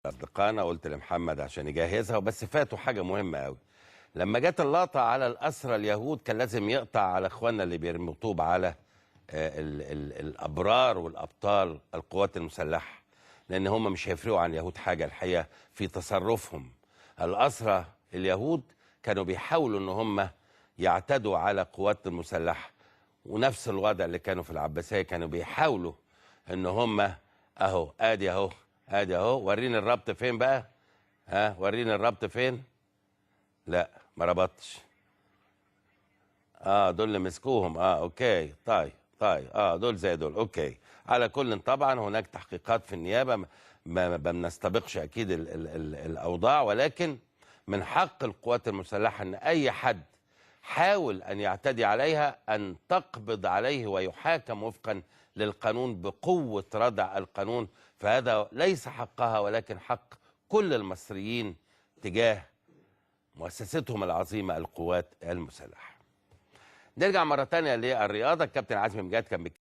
أصدقائنا قلت لمحمد عشان يجهزها، وبس فاتوا حاجة مهمة قوي. لما جت اللقطة على الأسرى اليهود كان لازم يقطع على إخواننا اللي بيرموا طوب على ال الأبرار والأبطال القوات المسلحة، لأن هم مش هيفرقوا عن اليهود حاجة الحقيقة في تصرفهم. الأسرى اليهود كانوا بيحاولوا إن هم يعتدوا على قوات المسلحة، ونفس الوضع اللي كانوا في العباسية كانوا بيحاولوا إن هم أهو آدي أهو ادي اهو. وريني الربط فين بقى؟ ها وريني الربط فين؟ لا ما ربطتش. دول اللي مسكوهم. اوكي طيب دول زي دول. اوكي. على كل طبعا هناك تحقيقات في النيابه، ما بنستبقش اكيد ال الاوضاع، ولكن من حق القوات المسلحه ان اي حد حاول ان يعتدي عليها ان تقبض عليه ويحاكم وفقا للقانون بقوه ردع القانون. فهذا ليس حقها ولكن حق كل المصريين تجاه مؤسستهم العظيمه القوات المسلحه. نرجع مرة تانية للرياضة. الكابتن عزمي مجاد كان